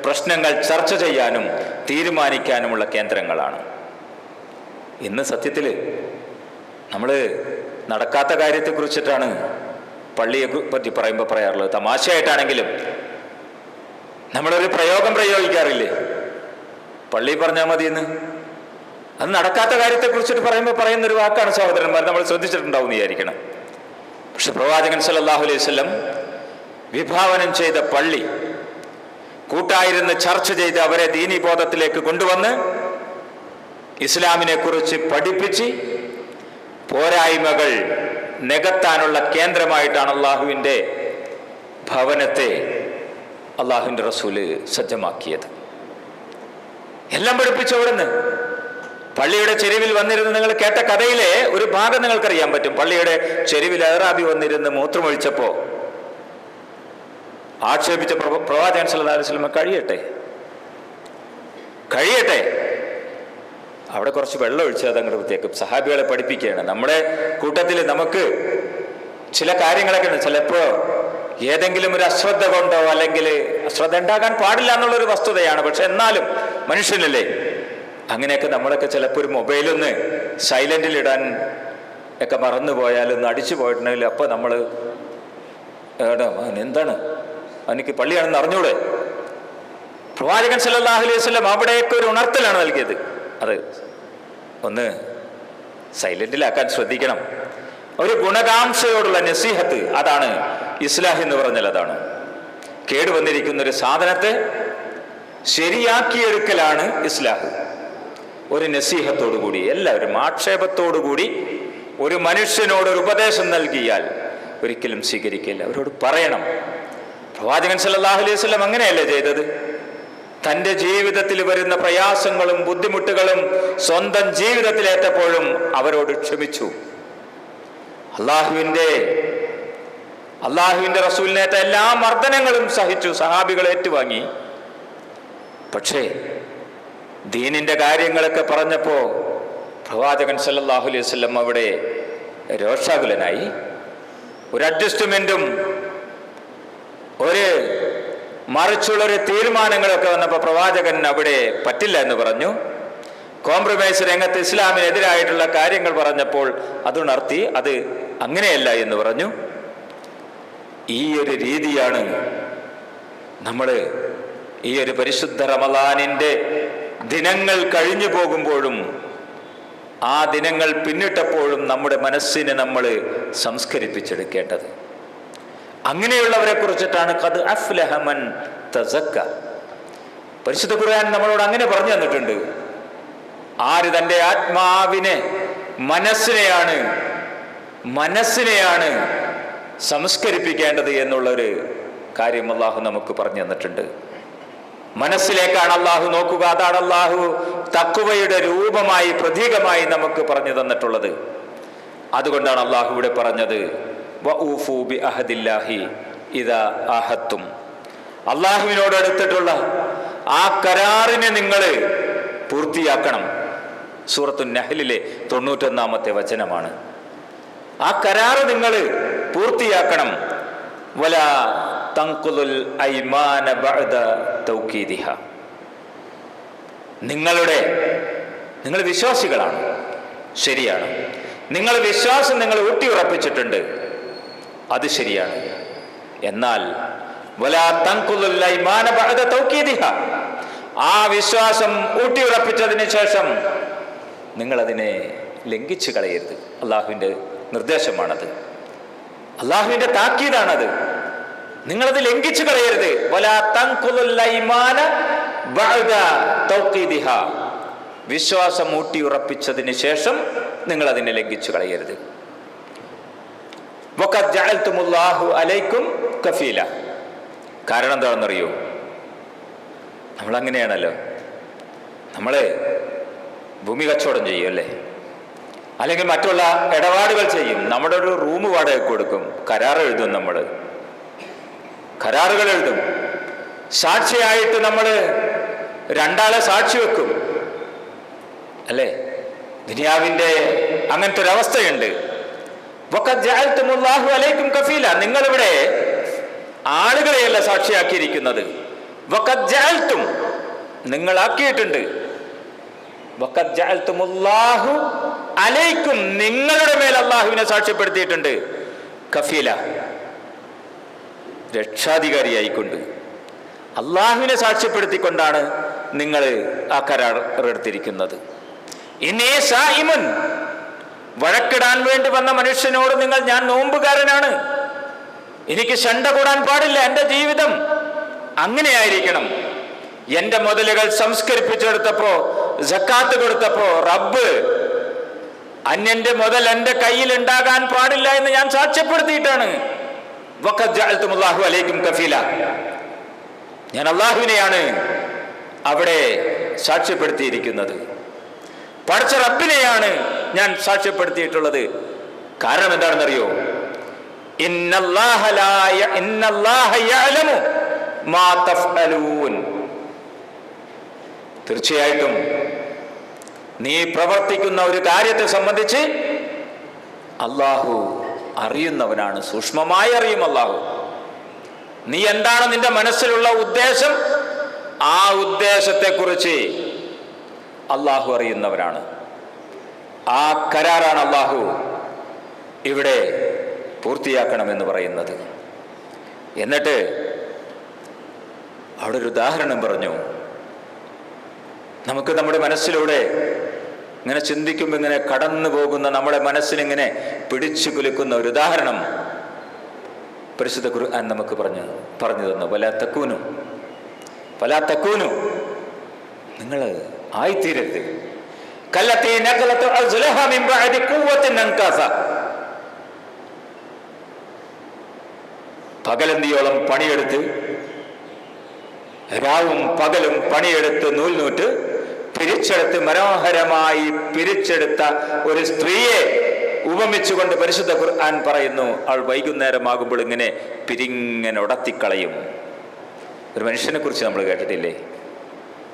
പ്രശ്നങ്ങൾ ചർച്ച ചെയ്യാനും തീരുമാനിക്കാനുമുള്ള കേന്ദ്രങ്ങളാണ്. ഇന്ന് സത്യത്തിൽ നമ്മൾ നടക്കാത്ത കാര്യത്തെക്കുറിച്ചിട്ടാണ് പള്ളിയെ പറ്റി പറയുമ്പോൾ പറയാറുള്ളത്. തമാശയായിട്ടാണെങ്കിലും നമ്മളൊരു പ്രയോഗം പ്രയോഗിക്കാറില്ലേ, പള്ളി പറഞ്ഞാൽ മതിയെന്ന്. അത് നടക്കാത്ത കാര്യത്തെക്കുറിച്ചിട്ട് പറയുമ്പോൾ പറയുന്നൊരു വാക്കാണ് സഹോദരന്മാർ, നമ്മൾ ശ്രദ്ധിച്ചിട്ടുണ്ടാവും വിചാരിക്കണം. പക്ഷെ പ്രവാചകൻ സല്ലല്ലാഹു അലൈഹി വസല്ലം വിഭാവനം ചെയ്ത പള്ളി കൂട്ടായിരുന്ന് ചർച്ച ചെയ്ത് അവരെ ദീനീബോധത്തിലേക്ക് കൊണ്ടുവന്ന് ഇസ്ലാമിനെ കുറിച്ച് പഠിപ്പിച്ച് പോരായ്മകൾ നികത്താനുള്ള കേന്ദ്രമായിട്ടാണ് അള്ളാഹുവിൻ്റെ ഭവനത്തെ അള്ളാഹുവിൻ്റെ റസൂല് സജ്ജമാക്കിയത്. എല്ലാം പഠിപ്പിച്ചു. അവിടുന്ന് പള്ളിയുടെ ചെരുവിൽ വന്നിരുന്ന് നിങ്ങൾ കേട്ട കഥയിലെ ഒരു ഭാഗം നിങ്ങൾക്കറിയാൻ പറ്റും. പള്ളിയുടെ ചെരുവിൽ അറാബി വന്നിരുന്ന് മൂത്രമൊഴിച്ചപ്പോ ആക്ഷേപിച്ച പ്രവാചകൻ സല്ലല്ലാഹു അലൈഹി വസല്ലം കഴിയട്ടെ അവിടെ കുറച്ച് വെള്ളം ഒഴിച്ച് അതങ്ങോട്ട് വൃത്തിയാക്കും. സഹാബികളെ പഠിപ്പിക്കുകയാണ്. നമ്മുടെ കൂട്ടത്തിൽ നമുക്ക് ചില കാര്യങ്ങളൊക്കെ ഉണ്ട്. ചിലപ്പോ ഏതെങ്കിലും ഒരു അശ്രദ്ധ കൊണ്ടോ, അല്ലെങ്കിൽ അശ്രദ്ധ ഉണ്ടാകാൻ പാടില്ല എന്നുള്ളൊരു വസ്തുതയാണ്. പക്ഷെ എന്നാലും മനുഷ്യനല്ലേ, അങ്ങനെയൊക്കെ നമ്മളൊക്കെ ചിലപ്പോൾ ഒരു മൊബൈലൊന്ന് സൈലന്റിലിടാൻ ഒക്കെ മറന്നു പോയാൽ, ഒന്ന് അടിച്ചു പോയിട്ടുണ്ടെങ്കിൽ അപ്പോൾ നമ്മൾ എന്താണ് എനിക്ക് പള്ളിയാണെന്ന് അറിഞ്ഞൂടെ. പ്രവാചകൻ സല്ലല്ലാഹു അലൈഹി വസല്ലം അവിടെയൊക്കെ ഒരു ഉണർത്തലാണ് നൽകിയത്. അത് ഒന്ന് സൈലന്റിലാക്കാൻ ശ്രദ്ധിക്കണം. ഒരു ഗുണകാംക്ഷയോടുള്ള നസീഹത്ത്, അതാണ് ഇസ്ലാഹ് എന്ന് പറഞ്ഞാൽ. അതാണ് കേടുവന്നിരിക്കുന്ന ഒരു സാധനത്തെ ശരിയാക്കിയെടുക്കലാണ് ഇസ്ലാഹ്. ഒരു നസീഹത്തോടുകൂടി, എല്ലാവരും ആക്ഷേപത്തോടുകൂടി ഒരു മനുഷ്യനോട് ഒരു ഉപദേശം നൽകിയാൽ ഒരിക്കലും സ്വീകരിക്കില്ല. അവരോട് പറയണം. പ്രവാചകൻ സല്ലല്ലാഹു അലൈഹി വസല്ലം അങ്ങനെയല്ലേ ചെയ്തത്? തൻ്റെ ജീവിതത്തിൽ വരുന്ന പ്രയാസങ്ങളും ബുദ്ധിമുട്ടുകളും സ്വന്തം ജീവിതത്തിലേറ്റപ്പോഴും അവരോട് ക്ഷമിച്ചു. അള്ളാഹുവിൻ്റെ റസൂലിനേറ്റ എല്ലാ മർദ്ദനങ്ങളും സഹിച്ചു, സഹാബികൾ ഏറ്റുവാങ്ങി. പക്ഷേ ദീനിന്റെ കാര്യങ്ങളൊക്കെ പറഞ്ഞപ്പോ പ്രവാചകൻ സല്ലല്ലാഹു അലൈഹി വസല്ലം അവിടെ രോഷാകുലനായി. ഒരു അഡ്ജസ്റ്റ്മെന്റും ഒരു മറിച്ചുള്ളൊരു തീരുമാനങ്ങളൊക്കെ വന്നപ്പോൾ പ്രവാചകൻ അവിടെ പറ്റില്ല എന്ന് പറഞ്ഞു. കോംപ്രമൈസ് രംഗത്ത് ഇസ്ലാമിനെതിരായിട്ടുള്ള കാര്യങ്ങൾ പറഞ്ഞപ്പോൾ അതുണർത്തി, അത് അങ്ങനെയല്ല എന്ന് പറഞ്ഞു. ഈ ഒരു രീതിയാണ് നമ്മൾ ഈ ഒരു പരിശുദ്ധ റമളാനിന്റെ ദിനങ്ങൾ കഴിഞ്ഞു പോകുമ്പോഴും ആ ദിനങ്ങൾ പിന്നിട്ടപ്പോഴും നമ്മുടെ മനസ്സിനെ നമ്മൾ സംസ്കരിപ്പിച്ചെടുക്കേണ്ടത്. അങ്ങനെയുള്ളവരെ കുറിച്ചിട്ടാണ് ഖദ് അഫ്ലഹ മൻ തസക്ക. പരിശുദ്ധ ഖുർആൻ നമ്മളോട് അങ്ങനെ പറഞ്ഞു തന്നിട്ടുണ്ട്. ആര് തൻ്റെ ആത്മാവിനെ, മനസ്സിനെയാണ് സംസ്കരിപ്പിക്കേണ്ടത് എന്നുള്ളൊരു കാര്യം അള്ളാഹു നമുക്ക് പറഞ്ഞു തന്നിട്ടുണ്ട്. മനസ്സിലേക്കാണ് അള്ളാഹു നോക്കുക. അതാണ് അള്ളാഹു തഖ്വയുടെ രൂപമായി, പ്രതീകമായി നമുക്ക് പറഞ്ഞു തന്നിട്ടുള്ളത്. അതുകൊണ്ടാണ് അള്ളാഹു ഇവിടെ പറഞ്ഞത് വഊഫു ബി അഹദില്ലാഹി ഇദാ ആഹത്തും. അള്ളാഹുവിനോട് എടുത്തിട്ടുള്ള ആ കരാറിനെ നിങ്ങൾ പൂർത്തിയാക്കണം. സൂറത്തു നഹ്ലിലെ 91-ാമത്തെ വചനമാണ്. ആ കരാറ് നിങ്ങൾ പൂർത്തിയാക്കണം. വലാ തൻഖുലുൽ ഐമാന ബഅദ തൗകീദിഹ. നിങ്ങൾ വിശ്വാസികളാണ്, ശരിയാണ്. നിങ്ങൾ ഊട്ടിയുറപ്പിച്ചിട്ടുണ്ട്, അത് ശരിയാണ്. എന്നാൽ വലാ തൻഖുലുൽ ഐമാന ബഅദ തൗകീദിഹ, ആ വിശ്വാസം ഊട്ടിയുറപ്പിച്ചതിന് ശേഷം നിങ്ങളതിനെ ലംഘിച്ചു കളയരുത്. അള്ളാഹുവിൻ്റെ നിർദ്ദേശമാണത്, അള്ളാഹുവിൻ്റെ താക്കീതാണത്. നിങ്ങളത് ലംഘിച്ചു കളയരുത്. വലാ തൻഖുലുൽ ഐമാന ബഅദ തൗകീദിഹ, വിശ്വാസം ഊട്ടിയുറപ്പിച്ചതിന് ശേഷം നിങ്ങൾ അതിനെ ലംഘിച്ചു കളയരുത്. വഖദ് ജഅൽതുമുല്ലാഹു അലൈക്കും കഫീല. കാരണം എന്താണെന്നറിയോ? നമ്മളങ്ങനെയാണല്ലോ, നമ്മള് ഭൂമി കച്ചവടം ചെയ്യും അല്ലേ, അല്ലെങ്കിൽ മറ്റുള്ള ഇടപാടുകൾ ചെയ്യും. നമ്മുടെ ഒരു റൂം വാടക കൊടുക്കും, കരാർ എഴുതും, കരാറുകൾ എഴുതും. സാക്ഷിയായിട്ട് നമ്മൾ 2 ആളെ സാക്ഷി വെക്കും അല്ലേ? ദുനിയാവിന്റെ അങ്ങനത്തെ ഒരു അവസ്ഥയുണ്ട്. വഖദ് ജഅൽതുമുല്ലാഹു അലൈക്കും കഫീല. നിങ്ങളിവിടെ ആളുകളെയല്ല സാക്ഷിയാക്കിയിരിക്കുന്നത്, വഖദ് ജഅൽതും, നിങ്ങളാക്കിയിട്ടുണ്ട്, വഖദ് ജഅൽതുമുല്ലാഹു അലൈക്കും, നിങ്ങളുടെ മേൽ അള്ളാഹുവിനെ സാക്ഷ്യപ്പെടുത്തിയിട്ടുണ്ട്, കഫീല, രക്ഷാധികാരിയായിക്കൊണ്ട്. അള്ളാഹുവിനെ സാക്ഷ്യപ്പെടുത്തിക്കൊണ്ടാണ് നിങ്ങൾ ആ കരാർ എടുത്തിരിക്കുന്നത്. ഇന്നീ സായിമുൻ, വഴക്കിടാൻ വേണ്ടി വന്ന മനുഷ്യനോട് നിങ്ങൾ, ഞാൻ നോമ്പുകാരനാണ്, എനിക്ക് ശണ്ട കൂടാൻ പാടില്ല, എൻ്റെ ജീവിതം അങ്ങനെയായിരിക്കണം. എൻ്റെ മുതലുകൾ സംസ്കരിപ്പിച്ചെടുത്തപ്പോ, സക്കാത്ത് കൊടുത്തപ്പോ റബ്ബ് അന്യന്റെ മുതൽ എൻ്റെ കയ്യിൽ ഉണ്ടാകാൻ പാടില്ല എന്ന് ഞാൻ സാക്ഷ്യപ്പെടുത്തിയിട്ടാണ്. വഖദ് ജഅൽതുമുല്ലാഹു അലൈക്കും കഫീല, ഞാൻ അള്ളാഹുവിനെയാണ് അവിടെ സാക്ഷ്യപ്പെടുത്തിയിരിക്കുന്നത്, പടച്ച റബ്ബിനെയാണ് ഞാൻ സാക്ഷ്യപ്പെടുത്തിയിട്ടുള്ളത്. കാരണം എന്താണെന്നറിയോ? ഇന്നല്ലാഹ യഅലമു മാ തഫ്അലൂൻ, തീർച്ചയായിട്ടും നീ പ്രവർത്തിക്കുന്ന ഒരു കാര്യത്തെ സംബന്ധിച്ച് അള്ളാഹു അറിയുന്നവനാണ്, സൂക്ഷ്മമായി അറിയും അള്ളാഹു. നീ എന്താണ് നിന്റെ മനസ്സിലുള്ള ഉദ്ദേശം, ആ ഉദ്ദേശത്തെക്കുറിച്ച് അള്ളാഹു അറിയുന്നവനാണ്. ആ കരാറാണ് അള്ളാഹു ഇവിടെ പൂർത്തിയാക്കണമെന്ന് പറയുന്നത്. എന്നിട്ട് അവിടെ ഒരു ഉദാഹരണം പറഞ്ഞു. നമുക്ക് നമ്മുടെ മനസ്സിലൂടെ ഇങ്ങനെ ചിന്തിക്കുമ്പോൾ ഇങ്ങനെ കടന്നു പോകുന്ന, നമ്മുടെ മനസ്സിനിങ്ങനെ പിടിച്ചു കുലുക്കുന്ന ഒരു ഉദാഹരണം പരിശുദ്ധ ഖുർആൻ നമുക്ക് പറഞ്ഞു തന്നു. വലാ തകൂനു, നിങ്ങൾ ആയിത്തീരരുത്, കല്ലത്തി നഖലതു അസ്ലഹ മിൻ ബഅദി ഖുവ്വത്തിൻ അൻകാസ, പകലന്തിയോളം പണിയെടുത്ത്, രാവും പകലും പണിയെടുത്ത് നൂൽനൂറ്റ് പിരിച്ചെടുത്ത് മനോഹരമായി പിരിച്ചെടുത്ത ഒരു സ്ത്രീയെ ഉപമിച്ചുകൊണ്ട് പരിശുദ്ധ ഖുർആൻ പറയുന്നു, അവൾ വൈകുന്നേരമാകുമ്പോൾ ഇങ്ങനെ പിരിങ്ങനെ ഉടത്തിക്കളയും. ഒരു മനുഷ്യനെ കുറിച്ച് നമ്മൾ കേട്ടിട്ടില്ലേ?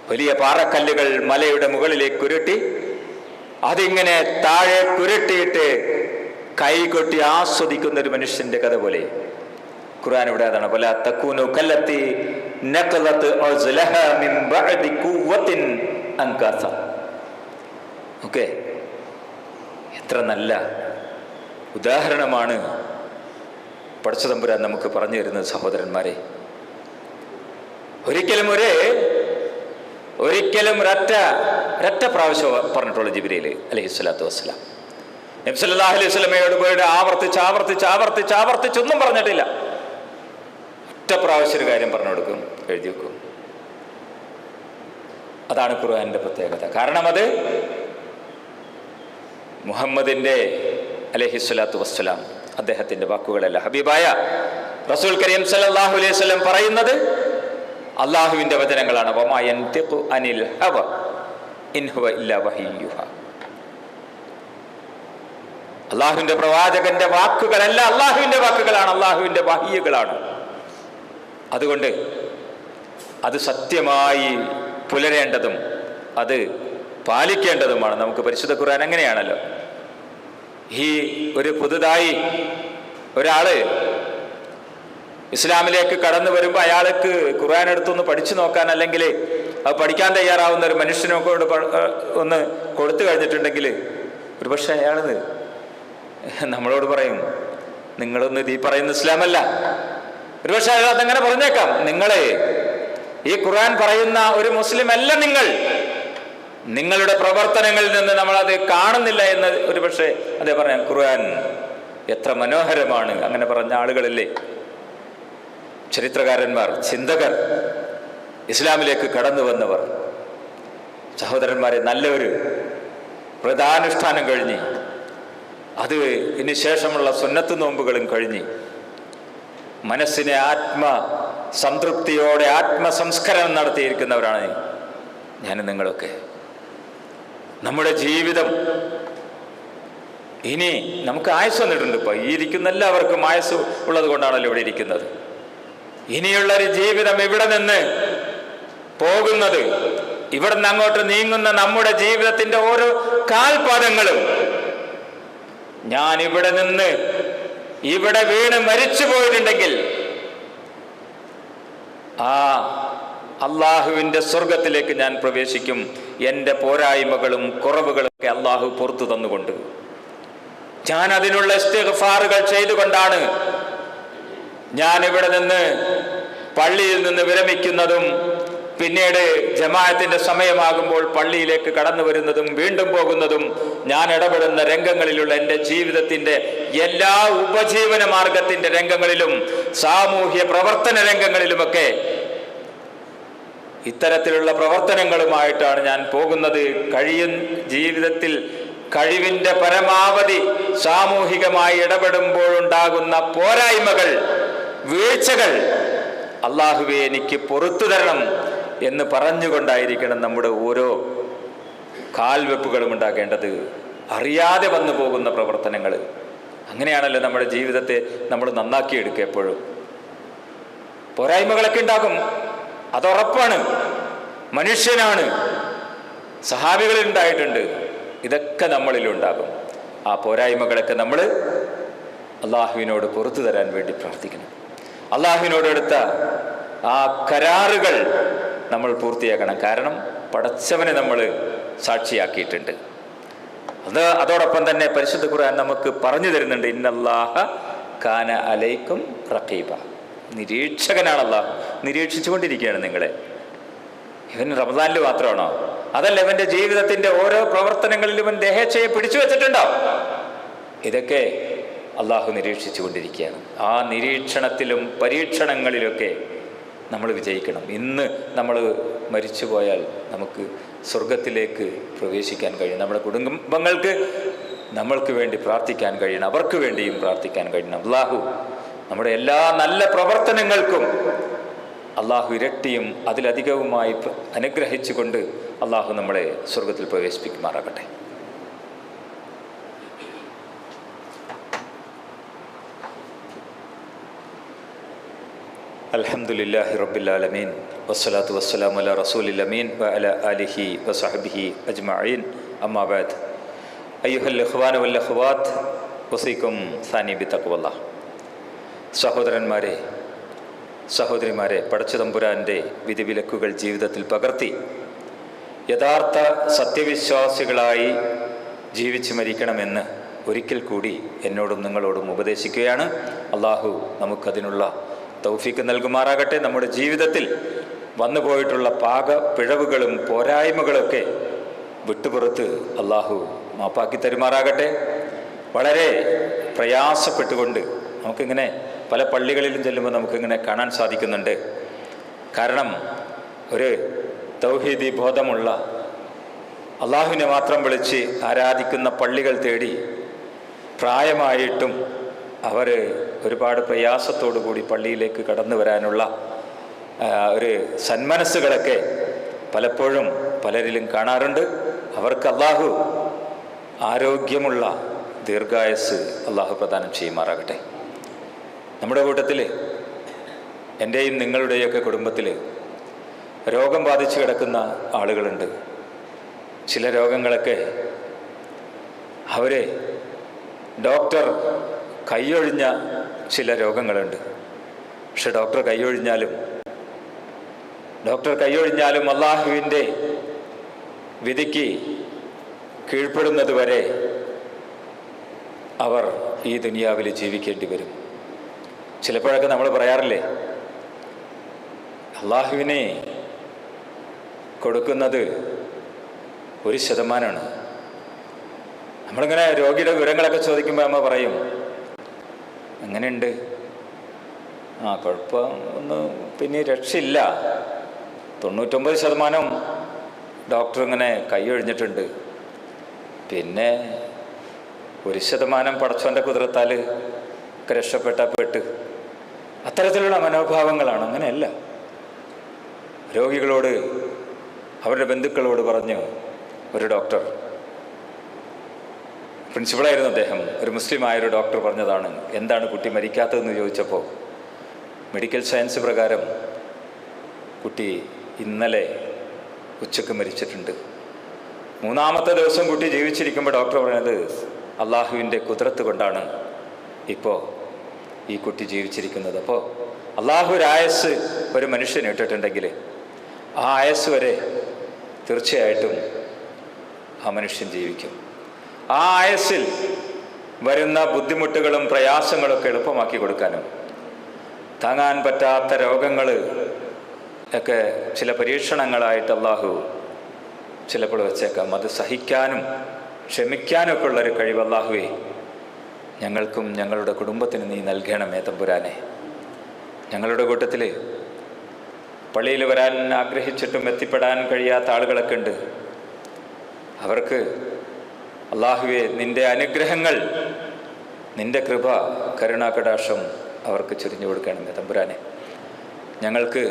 വലിയ പാറക്കല്ലുകൾ മലയുടെ മുകളിലേക്ക് ഉരുട്ടി, അതിങ്ങനെ താഴെ കുരുട്ടിയിട്ട് കൈകൊട്ടി ആസ്വദിക്കുന്ന ഒരു മനുഷ്യന്റെ കഥ പോലെ ഖുർആൻ ഇവിടെ അതാണ്. വലാ തകൂനു കല്ലത്തി നഖലത് അസ്ലഹ മിൻ ബഅദി ഖുവ്വത്തിൻ അൻകാസ. ഓക്കേ, എത്ര നല്ല ഉദാഹരണമാണ് പടച്ച തമ്പുരാൻ നമുക്ക് പറഞ്ഞു തരുന്നത് സഹോദരന്മാരെ. ഒരിക്കലും ഒരൊറ്റ പ്രാവശ്യം പറഞ്ഞിട്ടുള്ള ജിബ്രീൽ അലൈഹിസ്സലാത്തു വസ്സലാം നബി സല്ലല്ലാഹു അലൈഹി വസല്ലമയോട് പോയിട്ട് ആവർത്തിച്ചൊന്നും പറഞ്ഞിട്ടില്ല. ഒറ്റ പ്രാവശ്യം ഒരു കാര്യം പറഞ്ഞു കൊടുക്കും, എഴുതി വെക്കും. അതാണ് ഖുർആന്റെ പ്രത്യേകത. കാരണം അത് മുഹമ്മദിന്റെ അലൈഹിസ്സലാത്തു വസ്സലാം അദ്ദേഹത്തിന്റെ വാക്കുകളല്ല. ഹബീബായ റസൂൽ കരീം സല്ലല്ലാഹു അലൈഹി വസല്ലം പറയുന്നത് അള്ളാഹുവിന്റെ വചനങ്ങളാണ്. വമാ യൻതിഖു അനിൽ ഹവ ഇൻ ഹുവ ഇല്ലാ വഹയ്യുഹാ. അള്ളാഹുവിന്റെ പ്രവാചകന്റെ വാക്കുകളല്ല, അള്ളാഹുവിന്റെ വാക്കുകളാണ്, അള്ളാഹുവിന്റെ വഹയ്യുകളാണ്. അതുകൊണ്ട് അത് സത്യമായി പുലരേണ്ടതും അത് പാലിക്കേണ്ടതുമാണ്. നമുക്ക് പരിശുദ്ധ ഖുർആൻ അങ്ങനെയാണല്ലോ. ഈ ഒരു പുതുതായി ഒരാള് ഇസ്ലാമിലേക്ക് കടന്നു വരുമ്പോൾ അയാൾക്ക് ഖുർആൻ എടുത്തൊന്ന് പഠിച്ചു നോക്കാൻ, അല്ലെങ്കിൽ അത് പഠിക്കാൻ തയ്യാറാവുന്ന ഒരു മനുഷ്യനൊക്കെ ഒന്ന് കൊടുത്തു കഴിഞ്ഞിട്ടുണ്ടെങ്കിൽ ഒരുപക്ഷെ അയാൾ നമ്മളോട് പറയും, നിങ്ങളൊന്ന് ഈ പറയുന്ന ഇസ്ലാമല്ല. ഒരുപക്ഷെ അയാൾ അതങ്ങനെ പറഞ്ഞേക്കാം, നിങ്ങളെ ഈ ഖുർആൻ പറയുന്ന ഒരു മുസ്ലിം അല്ല നിങ്ങൾ, നിങ്ങളുടെ പ്രവർത്തനങ്ങളിൽ നിന്ന് നമ്മളത് കാണുന്നില്ല എന്ന് ഒരുപക്ഷെ അതേ പറയാം. ഖുർആൻ എത്ര മനോഹരമാണ്, അങ്ങനെ പറഞ്ഞ ആളുകളില്ലേ ചരിത്രകാരന്മാർ, ചിന്തകർ, ഇസ്ലാമിലേക്ക് കടന്നു വന്നവർ. സഹോദരന്മാരെ, നല്ലൊരു വ്രതാനുഷ്ഠാനം കഴിഞ്ഞ് അത് ഇതിന് ശേഷമുള്ള സുന്നത്ത് നോമ്പുകളും കഴിഞ്ഞ് മനസ്സിനെ സംതൃപ്തിയോടെ ആത്മസംസ്കരണം നടത്തിയിരിക്കുന്നവരാണ് ഞാനും നിങ്ങളൊക്കെ. നമ്മുടെ ജീവിതം ഇനി നമുക്ക് ആയുസ് വന്നിട്ടുണ്ട്. ഇപ്പൊ ഈ ഇരിക്കുന്ന എല്ലാവർക്കും ആയുസ് ഉള്ളത് കൊണ്ടാണല്ലോ ഇവിടെ ഇരിക്കുന്നത്. ഇനിയുള്ളൊരു ജീവിതം ഇവിടെ നിന്ന് പോകുന്നത്, ഇവിടെ നിന്ന് അങ്ങോട്ട് നീങ്ങുന്ന നമ്മുടെ ജീവിതത്തിന്റെ ഓരോ കാൽപാദങ്ങളും, ഞാൻ ഇവിടെ നിന്ന് ഇവിടെ വീണ് മരിച്ചു പോയിട്ടുണ്ടെങ്കിൽ ആ അള്ളാഹുവിൻ്റെ സ്വർഗത്തിലേക്ക് ഞാൻ പ്രവേശിക്കും. എൻ്റെ പോരായ്മകളും കുറവുകളൊക്കെ അള്ളാഹു പുറത്തു തന്നുകൊണ്ട്, ഞാൻ അതിനുള്ള ഇസ്തിഗ്ഫാറുകൾ ചെയ്തുകൊണ്ടാണ് ഞാൻ ഇവിടെ നിന്ന് പള്ളിയിൽ നിന്ന് വിരമിക്കുന്നതും പിന്നീട് ജമാഅത്തിന്റെ സമയമാകുമ്പോൾ പള്ളിയിലേക്ക് കടന്നു വരുന്നതും വീണ്ടും പോകുന്നതും ഞാൻ ഇടപെടുന്ന രംഗങ്ങളിലുള്ള എൻ്റെ ജീവിതത്തിൻ്റെ എല്ലാ ഉപജീവന മാർഗത്തിൻ്റെ രംഗങ്ങളിലും സാമൂഹ്യ പ്രവർത്തന രംഗങ്ങളിലുമൊക്കെ ഇത്തരത്തിലുള്ള പ്രവർത്തനങ്ങളുമായിട്ടാണ് ഞാൻ പോകുന്നത്. ജീവിതത്തിൽ കഴിവിൻ്റെ പരമാവധി സാമൂഹികമായി ഇടപെടുമ്പോഴുണ്ടാകുന്ന പോരായ്മകൾ, വീഴ്ചകൾ അള്ളാഹുവേ എനിക്ക് പൊറത്തു തരണം എന്ന് പറഞ്ഞുകൊണ്ടായിരിക്കണം നമ്മുടെ ഓരോ കാൽവെപ്പുകളും ഉണ്ടാകേണ്ടത്. അറിയാതെ വന്നു പോകുന്ന പ്രവർത്തനങ്ങൾ, അങ്ങനെയാണല്ലോ നമ്മുടെ ജീവിതത്തെ നമ്മൾ നന്നാക്കിയെടുക്കുക. എപ്പോഴും പോരായ്മകളൊക്കെ ഉണ്ടാകും, അതുറപ്പാണ്. മനുഷ്യനാണ്, സഹാബികളിൽ ഉണ്ടായിട്ടുണ്ട്. ഇതൊക്കെ നമ്മളിലുണ്ടാകും. ആ പോരായ്മകളൊക്കെ നമ്മൾ അള്ളാഹുവിനോട് പുറത്തു തരാൻ വേണ്ടി പ്രാർത്ഥിക്കണം. അള്ളാഹുവിനോടെടുത്ത ആ കരാറുകൾ നമ്മൾ പൂർത്തിയാക്കണം. കാരണം പടച്ചവനെ നമ്മൾ സാക്ഷിയാക്കിയിട്ടുണ്ട്. അതോടൊപ്പം തന്നെ പരിശുദ്ധ ഖുർആൻ നമുക്ക് പറഞ്ഞു തരുന്നുണ്ട്, ഇന്നല്ലാഹ കാന അലൈക്കും റഖീബ. നിരീക്ഷകനാണ് അല്ലാഹു. നിരീക്ഷിച്ചുകൊണ്ടിരിക്കുകയാണ് നിങ്ങളെ. ഇവൻ റമദാനിൽ മാത്രമാണോ? അതല്ല, ഇവന്റെ ജീവിതത്തിന്റെ ഓരോ പ്രവർത്തനങ്ങളിലും ഇവൻ ദേഹേച്ഛയെ പിടിച്ചു വെച്ചിട്ടുണ്ടോ? ഇതൊക്കെ അള്ളാഹു നിരീക്ഷിച്ചു കൊണ്ടിരിക്കുകയാണ്. ആ നിരീക്ഷണത്തിലും പരീക്ഷണങ്ങളിലൊക്കെ നമ്മൾ വിജയിക്കണം. ഇന്ന് നമ്മൾ മരിച്ചു പോയാൽ നമുക്ക് സ്വർഗത്തിലേക്ക് പ്രവേശിക്കാൻ കഴിയും. നമ്മുടെ കുടുംബങ്ങൾക്ക് നമ്മൾക്ക് വേണ്ടി പ്രാർത്ഥിക്കാൻ കഴിയണം, അവർക്ക് വേണ്ടിയും പ്രാർത്ഥിക്കാൻ കഴിയണം. അള്ളാഹു നമ്മുടെ എല്ലാ നല്ല പ്രവർത്തനങ്ങൾക്കും അള്ളാഹു ഇരട്ടിയും അതിലധികവുമായി അനുഗ്രഹിച്ചുകൊണ്ട് അള്ളാഹു നമ്മളെ സ്വർഗത്തിൽ പ്രവേശിപ്പിക്കുമാറാകട്ടെ. അൽഹംദുലില്ലാഹി റബ്ബിൽ ആലമീൻ വസ്സലാത്തു വസ്സലാമു അലാ റസൂലിൽ അമീൻ വഅലാ ആലിഹി വസഹ്ബിഹി അജ്മഈൻ. അമ്മാ ബഅദ്. അയ്യുഹൽ ഇഖ്വാന വൽ അഖ്വാത്ത് വസീകും സാനി ബിത്തഖ്വല്ലാഹ്. സഹോദരന്മാരെ, സഹോദരിമാരെ, പടച്ചതമ്പുരാൻ്റെ വിധിവിലക്കുകൾ ജീവിതത്തിൽ പകർത്തി യഥാർത്ഥ സത്യവിശ്വാസികളായി ജീവിച്ചു മരിക്കണമെന്ന് ഒരിക്കൽ കൂടി എന്നോടും നിങ്ങളോടും ഉപദേശിക്കുകയാണ്. അള്ളാഹു നമുക്കതിനുള്ള തൗഫീക്ക് നൽകുമാറാകട്ടെ. നമ്മുടെ ജീവിതത്തിൽ വന്നുപോയിട്ടുള്ള പിഴവുകളും പോരായ്മകളൊക്കെ വിട്ടുപുറത്ത് അള്ളാഹു മാപ്പാക്കി തരുമാറാകട്ടെ. വളരെ പ്രയാസപ്പെട്ടുകൊണ്ട് നമുക്കിങ്ങനെ പല പള്ളികളിലും ചെല്ലുമ്പോൾ നമുക്കിങ്ങനെ കാണാൻ സാധിക്കുന്നുണ്ട്. കാരണം ഒരു തൗഹീദി ബോധമുള്ള, അള്ളാഹുവിനെ മാത്രം വിളിച്ച് ആരാധിക്കുന്ന പള്ളികൾ തേടി പ്രായമായിട്ടും അവർ ഒരുപാട് പ്രയാസത്തോടു കൂടി പള്ളിയിലേക്ക് കടന്നു വരാനുള്ള ഒരു സന്മനസ്സുകളൊക്കെ പലപ്പോഴും പലരിലും കാണാറുണ്ട്. അവർക്ക് അള്ളാഹു ആരോഗ്യമുള്ള ദീർഘായുസ്സ് അള്ളാഹു പ്രദാനം ചെയ്യുമാറാകട്ടെ. നമ്മുടെ കൂട്ടത്തിൽ, എൻ്റെയും നിങ്ങളുടെയൊക്കെ കുടുംബത്തിൽ രോഗം ബാധിച്ചു കിടക്കുന്ന ആളുകളുണ്ട്. ചില രോഗങ്ങളൊക്കെ അവരെ ഡോക്ടർ കൈയൊഴിഞ്ഞ ചില രോഗങ്ങളുണ്ട്. പക്ഷെ ഡോക്ടർ കൈയൊഴിഞ്ഞാലും അള്ളാഹുവിൻ്റെ വിധിക്ക് കീഴ്പ്പെടുന്നത് വരെ അവർ ഈ ദുനിയാവിൽ ജീവിക്കേണ്ടി വരും. ചിലപ്പോഴൊക്കെ നമ്മൾ പറയാറില്ലേ, അള്ളാഹുവിനെ കൊടുക്കുന്നത് 1%. നമ്മളിങ്ങനെ രോഗിയുടെ വിവരങ്ങളൊക്കെ ചോദിക്കുമ്പോൾ നമ്മൾ പറയും, എങ്ങനെയുണ്ട്, കുഴപ്പമൊന്നും പിന്നെ രക്ഷയില്ല, 99% ഡോക്ടർ ഇങ്ങനെ കൈയൊഴിഞ്ഞിട്ടുണ്ട്, പിന്നെ 1% പടച്ചവൻ്റെ കുതിരത്താൽ ഒക്കെ രക്ഷപ്പെട്ട്. അത്തരത്തിലുള്ള മനോഭാവങ്ങളാണ്. അങ്ങനെയല്ല. രോഗികളോട്, അവരുടെ ബന്ധുക്കളോട് പറഞ്ഞു ഒരു ഡോക്ടർ, പ്രിൻസിപ്പളായിരുന്നു അദ്ദേഹം, ഒരു മുസ്ലിമായൊരു ഡോക്ടർ പറഞ്ഞതാണ്, എന്താണ് കുട്ടി മരിക്കാത്തതെന്ന് ചോദിച്ചപ്പോൾ മെഡിക്കൽ സയൻസ് പ്രകാരം കുട്ടി ഇന്നലെ ഉച്ചക്ക് മരിച്ചിട്ടുണ്ട്. 3-ാമത്തെ ദിവസം കുട്ടി ജീവിച്ചിരിക്കുമ്പോൾ ഡോക്ടർ പറഞ്ഞത് അള്ളാഹുവിൻ്റെ കുദ്റത്ത് കൊണ്ടാണ് ഇപ്പോൾ ഈ കുട്ടി ജീവിച്ചിരിക്കുന്നത്. അപ്പോൾ അള്ളാഹു ഒരു ആയസ് ഒരു മനുഷ്യന് ഇട്ടിട്ടുണ്ടെങ്കിൽ ആ ആയസ് വരെ തീർച്ചയായിട്ടും ആ മനുഷ്യൻ ജീവിക്കും. ആ ആയസ്സിൽ വരുന്ന ബുദ്ധിമുട്ടുകളും പ്രയാസങ്ങളൊക്കെ എളുപ്പമാക്കി കൊടുക്കാനും, താങ്ങാൻ പറ്റാത്ത രോഗങ്ങൾ ഒക്കെ ചില പരീക്ഷണങ്ങളായിട്ട് അള്ളാഹു ചിലപ്പോൾ വെച്ചേക്കാം. അത് സഹിക്കാനും ക്ഷമിക്കാനൊക്കെ ഉള്ളൊരു കഴിവ് അള്ളാഹുവേ ഞങ്ങൾക്കും ഞങ്ങളുടെ കുടുംബത്തിന് നീ നൽകണമേ തമ്പുരാനെ. ഞങ്ങളുടെ കൂട്ടത്തിൽ പള്ളിയിൽ വരാൻ ആഗ്രഹിച്ചിട്ടും എത്തിപ്പെടാൻ കഴിയാത്ത ആളുകളൊക്കെ ഉണ്ട്. അവർക്ക് അള്ളാഹുവേ നിൻ്റെ അനുഗ്രഹങ്ങൾ, നിൻ്റെ കൃപ, കരുണാകടാക്ഷം അവർക്ക് ചൊരിഞ്ഞു കൊടുക്കണമേ തമ്പുരാനെ. ഞങ്ങൾക്ക്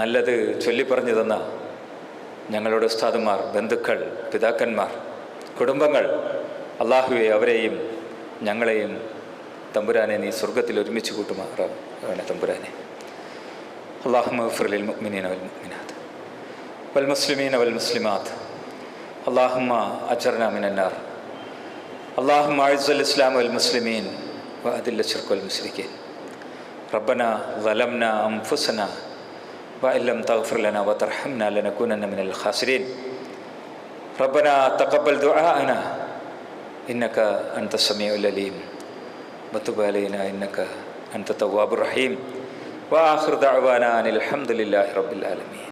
നല്ലത് ചൊല്ലിപ്പറഞ്ഞു തന്ന ഞങ്ങളുടെ ഉസ്താദുമാർ, ബന്ധുക്കൾ, പിതാക്കന്മാർ, കുടുംബങ്ങൾ, അള്ളാഹുവെ അവരെയും ഞങ്ങളെയും തമ്പുരാനെ നീ സ്വർഗത്തിൽ ഒരുമിച്ച് കൂട്ടുമാറാണ് തമ്പുരാനെ. അല്ലാഹുമ്മ ഗ്ഫിർ ലിൽ മുഅ്മിനീന വൽ മുഅ്മിനാത്ത് വൽ മുസ്ലിമീന വൽ മുസ്ലിമാത്ത്. അല്ലാഹുമ്മ അജ്ർനാ മിനൻ നാർ. അല്ലാഹുമ്മ അഇസ്സൽ ഇസ്ലാം വൽ മുസ്ലിമീൻ വഅദില്ല ശിർക്ക് വൽ മുശ്രിക്കീൻ. റബ്ബനാ ളലംനാ അൻഫുസനാ വഇൻ ലം തഗ്ഫിർ ലനാ വതർഹംനാ ലനകൂനന്ന മിനൽ ഖാസിരീൻ. റബ്ബനാ തഖബ്ബൽ ദുആഅനാ ഇന്നക അൻത സമീഉൽ അലീം വതുബ് അലൈനാ ഇന്നക അൻത തവ്വാബുർ റഹീം. വആഖിറു ദഅ്വാനാ അനിൽ ഹംദുലില്ലാഹി റബ്ബിൽ ആലമീൻ.